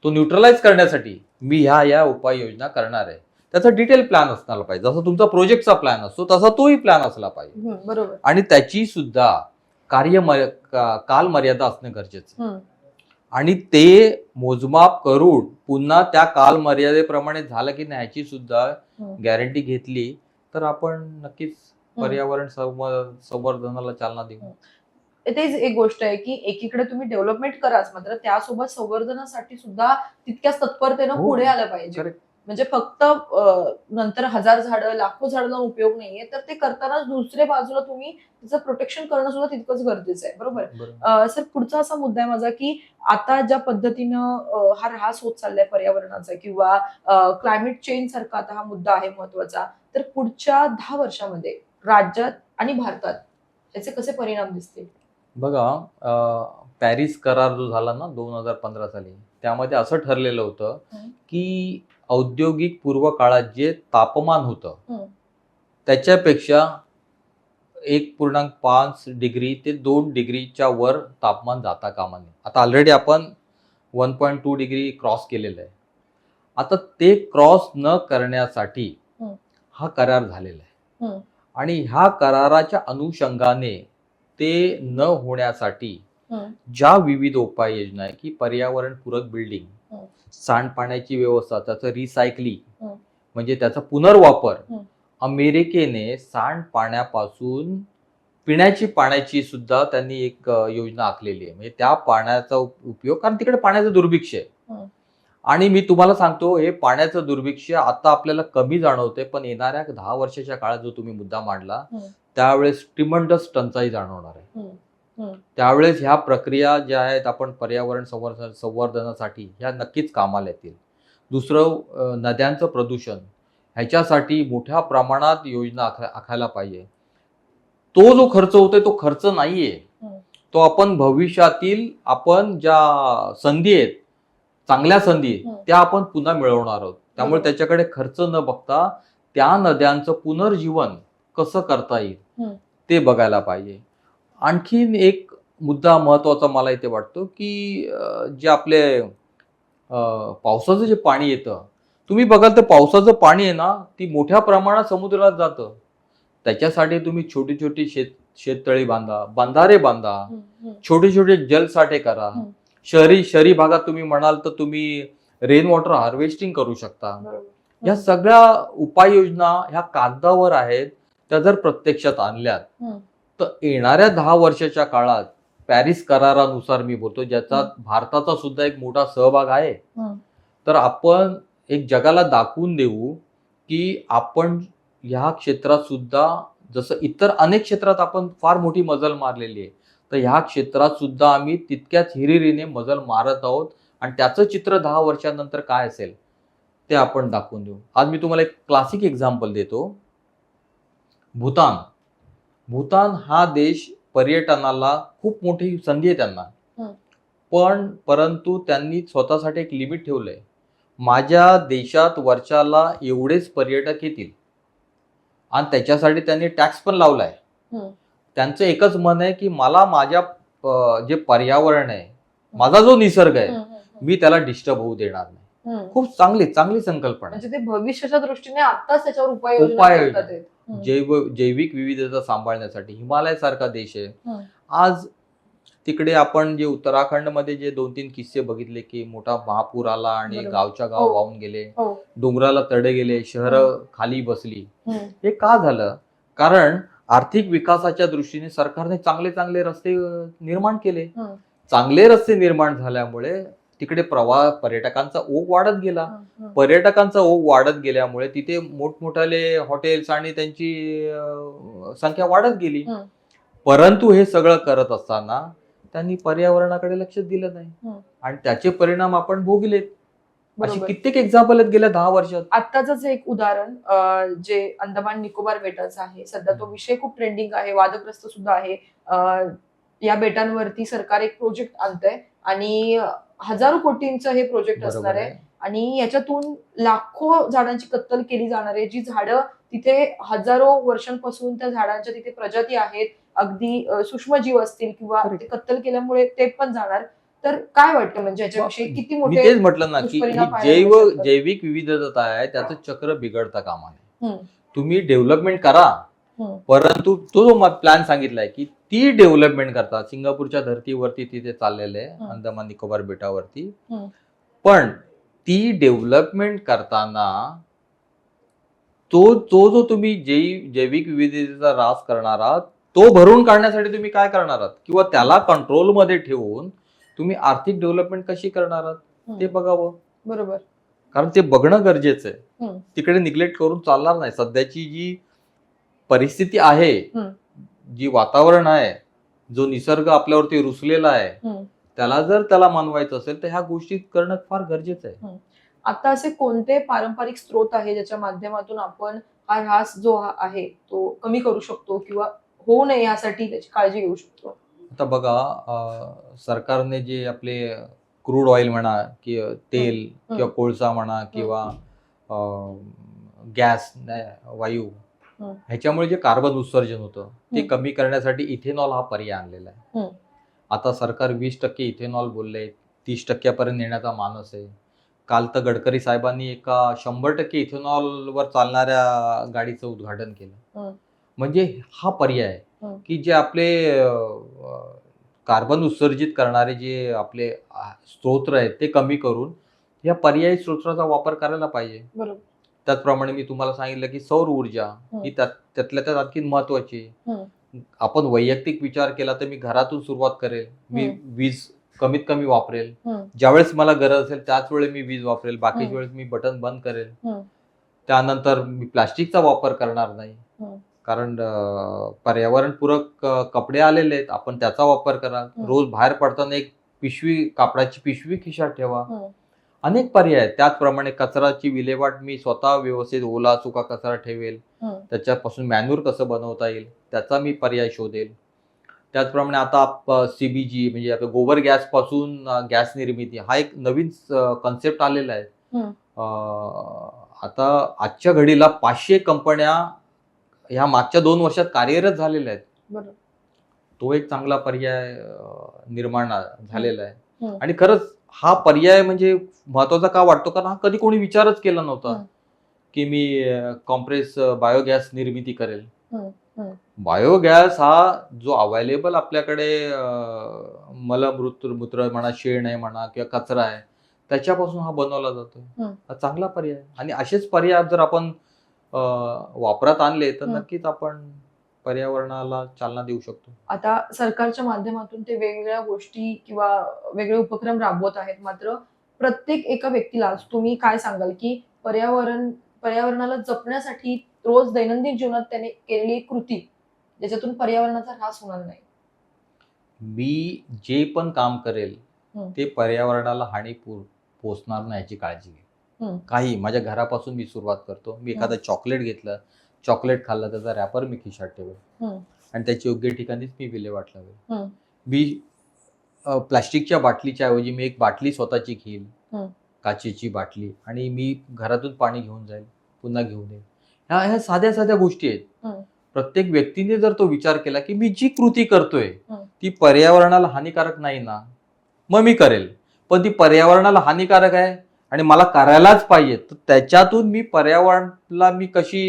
तो न्यूट्रलाइज करण्यासाठी मी ह्या उपाययोजना करणार आहे. त्याचा डिटेल प्लॅन असणार पाहिजे. जसा तुमचा प्रोजेक्टचा प्लॅन असतो तसा तोही प्लॅन असला पाहिजे. बरोबर. आणि त्याची सुद्धा कालमर्यादा असणं गरजेचं. आणि ते मोजमाप करून पुन्हा त्या कालमर्यादेप्रमाणे झालं की नाही ह्याची सुद्धा गॅरंटी घेतली तर आपण नक्कीच पर्यावरण संवर्धनाला चालना देऊ. तेच एक गोष्ट आहे की एकीकडे तुम्ही डेव्हलपमेंट कराच, मात्र त्यासोबत संवर्धनासाठी सुद्धा तितक्याच तत्परतेनं पुढे आलं पाहिजे. म्हणजे फक्त नंतर 1000 झाडं, लाखो झाडं लावून उपयोग नाहीये, तर ते करताना दुसऱ्या बाजूला तुम्ही त्याचं प्रोटेक्शन करणं सुद्धा तितकंच गरजेचं आहे. बरोबर. सर, पुढचा असा मुद्दा आहे माझा की आता ज्या पद्धतीनं हा ऱ्हास होत चाललाय पर्यावरणाचा किंवा क्लायमेट चेंज सारखा आता हा मुद्दा आहे महत्वाचा, तर पुढच्या 10 वर्षामध्ये राज्यात आणि भारतात त्याचे कसे परिणाम दिसतील? बघा, पॅरिस करार जो झाला ना 2015 साली, त्यामध्ये असं ठरलेलं होतं की औद्योगिक पूर्व काळात जे तापमान होतं त्याच्यापेक्षा 1.5 डिग्री ते 2 डिग्रीच्या वर तापमान जाता कामा नये. आता ऑलरेडी आपण 1.2 डिग्री क्रॉस केलेलं आहे. आता ते क्रॉस न करण्यासाठी हा करार झालेला आहे. आणि ह्या कराराच्या अनुषंगाने ते न होण्यासाठी ज्या विविध उपाययोजना आहे की पर्यावरणपूरक बिल्डिंग, सांडपाण्याची व्यवस्था, त्याचं रिसायकलिंग म्हणजे त्याचा पुनर्वापर. अमेरिकेने सांडपाण्यापासून पिण्याची पाण्याची सुद्धा त्यांनी एक योजना आखलेली आहे. म्हणजे त्या पाण्याचा उपयोग, कारण तिकडे पाण्याचं दुर्भिक्ष आहे. आणि मी तुम्हाला सांगतो हे पाण्याचं दुर्भिक्ष आता आपल्याला कमी जाणवते, पण येणाऱ्या 10 वर्षाच्या काळात जो तुम्ही मुद्दा मांडला त्यावेळेस ट्रिमंडस टंचाई जाणवणार आहे. त्यावेळेस ह्या प्रक्रिया ज्या आहेत आपण पर्यावरण संवर्धनासाठी ह्या नक्कीच कामाला येतील. दुसरं, नद्यांचं प्रदूषण ह्याच्यासाठी मोठ्या प्रमाणात योजना आखायला पाहिजे. तो जो खर्च होतोय तो खर्च नाहीये, तो आपण भविष्यातील आपण ज्या संधी आहेत, चांगल्या संधी त्या आपण पुन्हा मिळवणार आहोत. त्यामुळे त्याच्याकडे खर्च न बघता त्या नद्यांचं पुनर्जीवन कसं करता येईल ते बघायला पाहिजे. आणखीन एक मुद्दा महत्वाचा मला इथे वाटतो की जे आपले पावसाचं जे पाणी येतं तुम्ही बघाल तर पावसाचं पाणी आहे ना, ती मोठ्या प्रमाणात समुद्रात जातं. त्याच्यासाठी तुम्ही छोटी छोटी शेततळी बांधा, बंधारे बांधा, हम्म, हम्म, छोटे छोटे जलसाठे करा. हम्म. शहरी भागात तुम्ही म्हणाल तर तुम्ही रेन वॉटर हार्वेस्टिंग करू शकता. बरोबर. या हम्म, सगळ्या उपाययोजना ह्या कागदावर आहेत, त्या जर प्रत्यक्षात आणल्यात हम्म, तर येणाऱ्या 10 वर्षाच्या काळात पॅरिस करारानुसार मी बोलतो, ज्याचा भारताचा सुद्धा एक मोठा सहभाग आहे, हम्म. तर आपण एक जगाला दाखवून देऊ की आपण ह्या क्षेत्रात सुद्धा, जसं इतर अनेक क्षेत्रात आपण फार मोठी मजल मारलेली आहे, तर ह्या क्षेत्रात सुद्धा आम्ही तितक्याच हिरिरीने मजल मारत आहोत. आणि त्याचं चित्र 10 वर्षानंतर काय असेल ते आपण दाखवून देऊ. आज मी तुम्हाला एक क्लासिक एक्झाम्पल देतो. भूतान. भूतान हा देश पर्यटनाला खूप मोठी संधी आहे त्यांना. हम्म. परंतु त्यांनी स्वतःसाठी एक लिमिट ठेवलंय. माझ्या देशात वर्षाला एवढेच पर्यटक येतील आणि त्याच्यासाठी त्यांनी टॅक्स पण लावलाय. हम्म. त्यांचं एकच मन आहे की मला माझ्या जे पर्यावरण आहे, माझा जो निसर्ग आहे, हम्म, हम्म, मी त्याला डिस्टर्ब होऊ देणार नाही. हम्म. खूप चांगली संकल्पना आहे. म्हणजे ते भविष्याच्या दृष्टीने आताच त्याच्यावर उपाययोजना उपाययोजना. करतात आहेत. हम्म, जैविक विविधता सांभाळण्यासाठी हिमालय सारखा देश आहे. हम्म. आज तिकडे आपण जे उत्तराखंडमध्ये जे 2-3 किस्से बघितले की मोठा महापूर आला आणि बरोबर. गावच्या गाव हो. वाहून गेले, हो. डोंगराला तडे गेले, शहरं खाली बसली. हम्म, हे का झालं? कारण आर्थिक विकासाच्या दृष्टीने सरकारने चांगले रस्ते निर्माण केले. हम्म, चांगले रस्ते निर्माण झाल्यामुळे तिकडे पर्यटकांचा ओघ वाढत गेला. हम्म. पर्यटकांचा ओघ वाढत गेल्यामुळे तिथे मोठमोठाले हॉटेल्स आणि त्यांची संख्या वाढत गेली. हम्म. परंतु हे सगळं करत असताना त्यांनी पर्यावरणाकडे लक्ष दिलं नाही हम्म. आणि त्याचे परिणाम आपण भोगलेत. अशी बरोबर. कित्येक एक्झाम्पल आहेत गेल्या 10 वर्षात. आत्ताच एक उदाहरण जे अंदमान निकोबार बेटाचं आहे. सध्या तो विषय खूप ट्रेंडिंग आहे, वादग्रस्त सुद्धा आहे. या बेटांवरती सरकार एक प्रोजेक्ट आणतंय आणि हजारो कोटींचं हे प्रोजेक्ट असणार बरोबर आहे आहे. आणि याच्यातून लाखो झाडांची कत्तल केली जाणार आहे. जी झाडं तिथे हजारो वर्षांपासून त्या झाडांच्या तिथे प्रजाती आहेत, अगदी सूक्ष्मजीव असतील किंवा Correct. ते कत्तल केल्यामुळे ते पण जाणार. तर काय वाटतं म्हणजे याच्याविषयी किती मी मोठे तेच म्हटलं ना की ही दुष्परिणाम पाहायला मिळू शकतात? जैविक विविधता आहे, त्याचं चक्र बिघडता कामा नये. हम्म, तुम्ही डेव्हलपमेंट करा, हम्म, परंतु तो जो प्लॅन सांगितलाय की ती डेव्हलपमेंट करता सिंगापूरच्या धर्तीवरती तिथे चाललेलं आहे, हम्म. अंदमान निकोबार बेटावरती. हम्म. पण ती डेव्हलपमेंट करताना जो तुम्ही जैविक विविधतेचा ऱ्हास करणार आहात, तो भरून काढण्यासाठी तुम्ही काय करणार आहात किंवा त्याला कंट्रोलमध्ये ठेवून तुम्ही आर्थिक डेव्हलपमेंट कशी करणार आहात ते बघावं. बरोबर. कारण ते बघणं गरजेचं आहे. हम्म. तिकडे निग्लेक्ट करून चालणार नाही. सध्याची जी परिस्थिती आहे, हम्म. जी वातावरण आहे, जो निसर्ग आपल्यावरती रुसलेला आहे, हम्म. त्याला मानवायचं असेल तर ह्या गोष्टी करणं फार गरजेचं आहे. आता असे कोणते पारंपरिक स्रोत आहे ज्याच्या माध्यमातून आपण हा ऱ्हास जो आहे तो कमी करू शकतो किंवा होऊ नये यासाठी त्याची काळजी घेऊ शकतो? आता बघा, सरकारने जे आपले क्रूड ऑइल म्हणा की तेल किंवा कोळसा म्हणा किंवा गॅस वायू, हम्म. ह्याच्यामुळे जे कार्बन उत्सर्जन होतं ते हम्म. कमी करण्यासाठी इथेनॉल हा पर्याय आणलेला आहे. हम्म. आता सरकार 20% इथेनॉल बोलले, 30% नेण्याचा मानस आहे. काल तर गडकरी साहेबांनी एका 100% इथेनॉलवर चालणाऱ्या गाडीचं उद्घाटन केलं. हम्म. म्हणजे हा पर्याय आहे हम्म. की जे आपले कार्बन उत्सर्जित करणारे जे आपले स्रोत आहेत ते कमी करून या पर्यायी स्रोताचा वापर करायला पाहिजे. बरोबर. त्याचप्रमाणे मी तुम्हाला सांगितलं की सौर ऊर्जा ही त्यातल्या त्यात आणखी महत्वाची आहे. आपण वैयक्तिक विचार केला तर मी घरातून सुरुवात करेल. मी वीज कमीत कमी वापरेल. ज्यावेळेस मला गरज असेल त्याच वेळेस मी वीज वापरेल, बाकीच्या वेळेस मी बटन बंद करेल. त्यानंतर मी प्लास्टिकचा वापर करणार नाही, कारण पर्यावरणपूरक कपडे आलेले आहेत, आपण त्याचा वापर करा. रोज बाहेर पडताना एक कापडाची पिशवी खिशात ठेवा. अनेक पर्याय आहेत. त्याचप्रमाणे कचऱ्याची विल्हेवाट मी स्वतः व्यवस्थित ओला सुका कचरा ठेवेल. त्याच्यापासून मॅन्युअर कसं बनवता येईल त्याचा मी पर्याय शोधेल. त्याचप्रमाणे आता सीबीजी म्हणजे आपल्या गोबर गॅस पासून गॅस निर्मिती हा एक नवीन कन्सेप्ट आलेला आहे. आता आजच्या घडीला 500 कंपन्या ह्या मागच्या 2 वर्षात कार्यरत झालेल्या आहेत. तो एक चांगला पर्याय निर्माण झालेला आहे. आणि खरंच हा पर्याय म्हणजे महत्वाचा का वाटतो, कारण हा कधी कोणी विचारच केला नव्हता हं. की मी कॉम्प्रेस बायोगॅस निर्मिती करेल. हं, हं. बायोगॅस हा जो अवेलेबल आपल्याकडे मलमूत्र म्हणा, शेण आहे म्हणा किंवा कचरा आहे, त्याच्यापासून हा बनवला जातो. हं. हा चांगला पर्याय आहे. आणि असेच पर्याय जर आपण वापरात आणले तर हं. नक्कीच आपण पर्यावरणाला चालना देऊ शकतो. आता सरकारच्या माध्यमातून ते वेगवेगळ्या गोष्टी किंवा वेगळे उपक्रम राबवत आहेत. मात्र प्रत्येक एका व्यक्तीला आज तुम्ही काय सांगाल, की पर्यावरणाला जपण्यासाठी रोज दैनंदिन जीवनात त्याने केलेली एक कृती, ज्याच्यातून पर्यावरणाचा ऱ्हास होणार नाही? मी जे पण काम करेल हं, ते पर्यावरणाला हानी पोचणार नाही याची काळजी घे. हं, काही माझ्या घरापासून मी सुरुवात करतो. मी हं, एखादं चॉकलेट घेतलं, चॉकलेट खाल्लं, त्याचा रॅपर मी खिशात ठेवेल हं, आणि त्याची योग्य ठिकाणीच मी विल्हेवाट लावेल. हं, मी प्लास्टिकच्या बाटलीच्या ऐवजी मी एक बाटली स्वतःची घेईल, हं, काचेची बाटली, आणि मी घरातून पाणी घेऊन जाईल, पुन्हा घेऊन येईल. ह्या साध्या साध्या गोष्टी आहेत. हं, प्रत्येक व्यक्तीने जर तो विचार केला की मी जी कृती करतोय हं. ती पर्यावरणाला हानिकारक नाही ना, मग मी करेल. पण ती पर्यावरणाला हानिकारक आहे आणि मला करायलाच पाहिजे, तर त्याच्यातून मी पर्यावरणाला मी कशी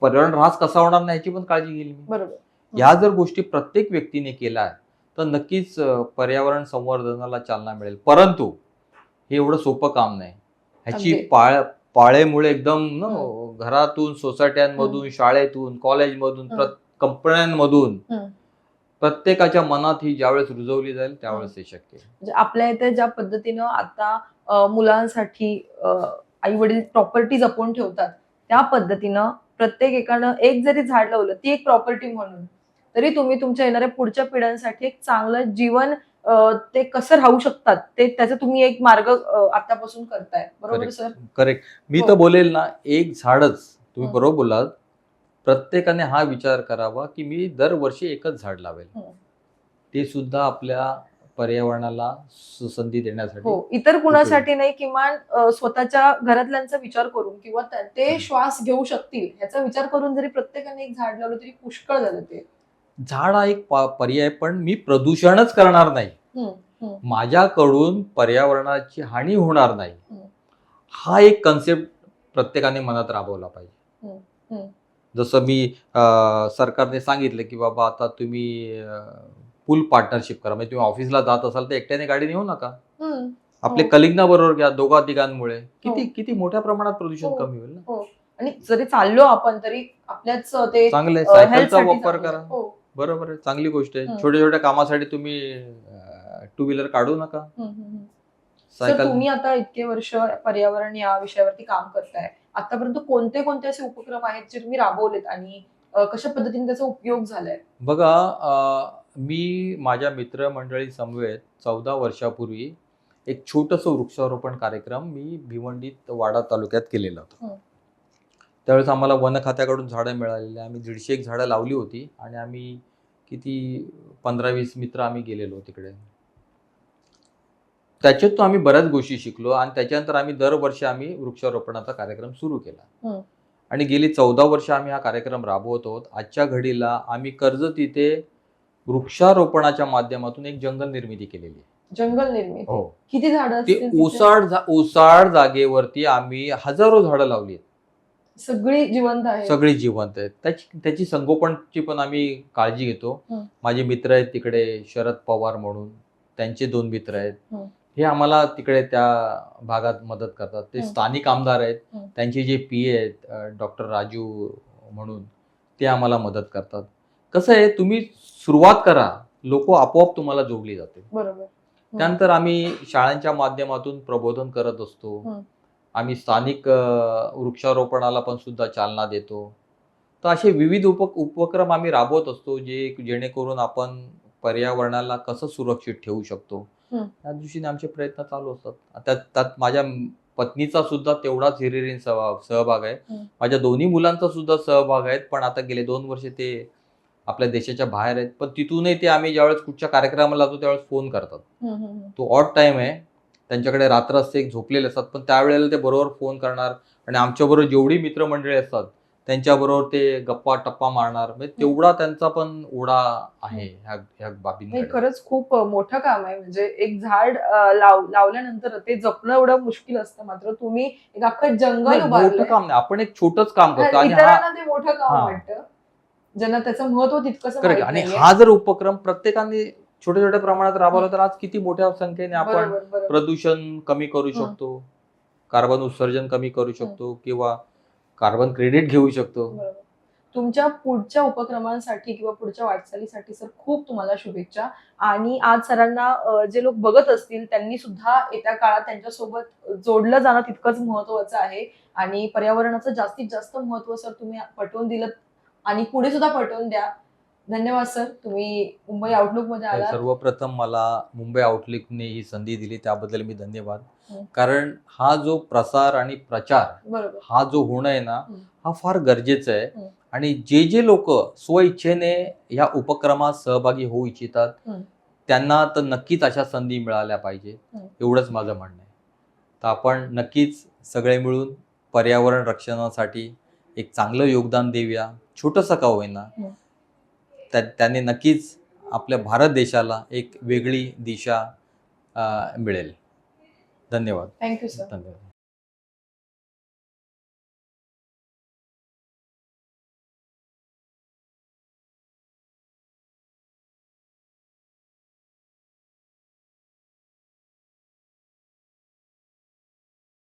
पर्यावरण ऱ्हास कसा होणार नाही याची पण काळजी घेईल मी. बरोबर. ह्या जर गोष्टी प्रत्येक व्यक्तीने केल्या तर नक्कीच पर्यावरण संवर्धनाला चालना मिळेल. परंतु हे एवढं सोपं काम नाही. ह्याची अगदी. पाळेमुळे एकदम हं, घरातून, सोसायट्यांमधून, शाळेतून, कॉलेजमधून, हं, कंपन्यांमधून हं, प्रत्येकाच्या मनात ही ज्यावेळेस रुजवली जाईल हं. त्यावेळेस हे शक्य आहे. म्हणजे आपल्या इथे ज्या पद्धतीनं आता मुलांसाठी आई-वडील प्रॉपर्टी जपून ठेवतात, त्या पद्धतीनं प्रत्येक एकानं एक जरी झाड लावलं, ती एक प्रॉपर्टी म्हणून, तरी तुम्ही तुमच्या येणाऱ्या पुढच्या पिढ्यांसाठी एक चांगलं जीवन ते कसं राहू शकतात, ते त्याचा तुम्ही एक मार्ग आतापासून करताय. बरोबर करेक्ट, सर? करेक्ट. मी हो. तर बोलेल ना, एक झाडच, तुम्ही हं, बरोबर बोललात. प्रत्येकाने हा विचार करावा की मी दरवर्षी एकच झाड लावेल. हं. ते सुद्धा आपल्या पर्यावरणाला सुसंधी देण्यासाठी हो. इतर उपयोगी. कुणासाठी नाही, किमान स्वतःच्या घरातल्यांचा विचार करून किंवा ते करेक्ट. श्वास घेऊ शकतील ह्याचा विचार करून जरी प्रत्येकाने एक झाड लावलं तरी पुष्कळ झालं ते. झाड हा एक पर्याय, पण मी प्रदूषणच करणार नाही. हं, हं, माझ्याकडून पर्यावरणाची हानी होणार नाही. हं, हा एक कन्सेप्ट प्रत्येकाने मनात राबवला पाहिजे. हं, हं. जसं मी सरकारने सांगितलं की बाबा आता तुम्ही फुल पार्टनरशिप करा. म्हणजे तुम्ही ऑफिसला जात असाल तर एकट्याने गाडी नेऊ नका. हं. आपले हो, कलिग्ना बरोबर घ्या, दोघा-तिघांमुळे हो, किती किती मोठ्या प्रमाणात प्रदूषण हो, कमी होईल ना. हो. आणि जरी चाललो आपण तरी आपल्याच ते चांगलं आहे. सायकलचा हेल्थसाठी वापर चांगलं आहे. करा. हो. बरोबर आहे. चांगली गोष्ट आहे. हं, छोट्या-छोट्या कामासाठी तुम्ही टू व्हीलर काढू नका. हं, हं, हं. Sir cycle. तुम्ही आता इतके वर्ष पर्यावरण या विषयावरती काम करताय. आतापर्यंत कोणते असे उपक्रम आहेत जे तुम्ही राबवलेत आणि कशा पद्धतीने त्याचा उपयोग झालाय? बघा, मी माझ्या मित्रमंडळी समवेत 14 वर्षापूर्वी एक छोटंसं वृक्षारोपण कार्यक्रम मी भिवंडीत वाडा तालुक्यात केलेला होता. हं, त्यावेळेस आम्हाला वन खात्याकडून झाडं मिळालेली. आम्ही 150 झाडं लावली होती आणि आम्ही किती 15-20 मित्र आम्ही गेलेलो तिकडे. त्याच्यातून आम्ही बऱ्याच गोष्टी शिकलो आणि त्याच्यानंतर आम्ही दरवर्षी आम्ही वृक्षारोपणाचा कार्यक्रम सुरू केला. हं. आणि गेली 14 वर्ष आम्ही हा कार्यक्रम राबवत आहोत. आजच्या घडीला आम्ही कर्जत इथे वृक्षारोपणाच्या माध्यमातून एक जंगल निर्मिती केलेली आहे. जंगल निर्मिती. हो. किती झाडं ते असतील तिथे? ओसाड जागेवरती आम्ही हजारो झाडं लावली आहेत. सगळी जिवंत आहेत. सगळी जिवंत आहेत. त्याची संगोपनची पण आम्ही काळजी घेतो. हं. माझे मित्र आहेत तिकडे, शरद पवार म्हणून, त्यांचे 2 मित्र आहेत. हं. हे आम्हाला तिकडे त्या भागात मदत करतात. ते हं. स्थानिक आमदार आहेत. हं. त्यांचे जे पीए आहेत डॉक्टर राजू म्हणून, ते आम्हाला मदत करतात. कसं आहे, तुम्ही सुरुवात करा, लोकं आपोआप तुम्हाला जोडली जातील. बरोबर. हं. त्यानंतर आम्ही शाळांच्या माध्यमातून प्रबोधन करत असतो. हं. आम्ही स्थानिक वृक्षारोपणाला पण सुद्धा चालना देतो. तर असे विविध उपक्रम आम्ही राबवत असतो, जेणेकरून आपण पर्यावरणाला कसं सुरक्षित ठेवू शकतो. हं. त्या दृष्टीने आमचे प्रयत्न चालू असतात. त्यात माझ्या पत्नीचा सुद्धा तेवढाच हिरिरीने सहभाग आहे. हं. माझ्या दोन्ही मुलांचा सुद्धा सहभाग आहे. पण आता गेले 2 वर्ष ते आपल्या देशाच्या बाहेर आहेत. पण तिथूनही ते आम्ही ज्यावेळेस कुठच्या कार्यक्रमाला जातो त्यावेळेस फोन करतात. हं, हं, हं. तो ऑड टाईम आहे. त्यांच्याकडे रात्र असते, झोपलेले असतात. पण त्यावेळेला ते बरोबर फोन करणार आणि आमच्याबरोबर जेवढी मित्रमंडळी असतात त्यांच्याबरोबर ते गप्पा टप्पा मारणार, म्हणजे तेवढा त्यांचा पण ओढा आहे ह्या नाही, बाबींकडे. खरंच खूप मोठं काम आहे. म्हणजे एक झाड लावल्यानंतर ते जपणं एवढं मुश्किल असतं. मात्र तुम्ही एक अख्खं जंगल नाही, मोठं उभारलंय. काम नाही, आपण एक छोटंच काम करतो आणि इतरांना ते मोठं काम हा वाटतं. ज्यांना त्याचं महत्व तितकंसं करेक्ट. माहित आणि नाहीये. हा जर उपक्रम प्रत्येकाने छोट्या छोट्या प्रमाणात राबवला तर आज किती मोठ्या संख्येने आपण बरोबर, बरोबर. प्रदूषण कमी करू हं. शकतो, कार्बन उत्सर्जन कमी करू शकतो किंवा कार्बन क्रेडिट घेऊ शकतो. बरोबर. तुमच्या पुढच्या उपक्रमांसाठी किंवा पुढच्या वाटचालीसाठी सर खूप तुम्हाला शुभेच्छा. आणि आज सरांना जे लोक बघत असतील त्यांनी सुद्धा येत्या काळात त्यांच्यासोबत जोडलं जाणं तितकंच महत्त्वाचं आहे. आणि पर्यावरणाचं जास्तीत जास्त महत्त्व सर तुम्ही पटवून दिलंत आणि पुढे सुद्धा पटवून द्या. धन्यवाद सर. तुम्ही मुंबई आउटलुकमध्ये तर आलात. सर्वप्रथम मला मुंबई आउटलुकने ही संधी दिली त्याबद्दल मी धन्यवाद. हं. कारण हा जो प्रसार आणि प्रचार बरोबर. हा जो होणं आहे ना, हं. हा फार गरजेचा आहे. हं. आणि जे लोक स्वइच्छेने या उपक्रमात सहभागी होऊ इच्छितात हं. त्यांना तर नक्कीच अशा संधी मिळाल्या पाहिजे, हं. एवढंच माझं म्हणणं आहे. तर आपण नक्कीच सगळे मिळून पर्यावरण रक्षणासाठी एक चांगलं योगदान देऊया, छोटंसं का होईना. हं. त्याने नक्कीच आपल्या भारत देशाला एक वेगळी दिशा मिळेल. धन्यवाद. Thank you sir. धन्यवाद.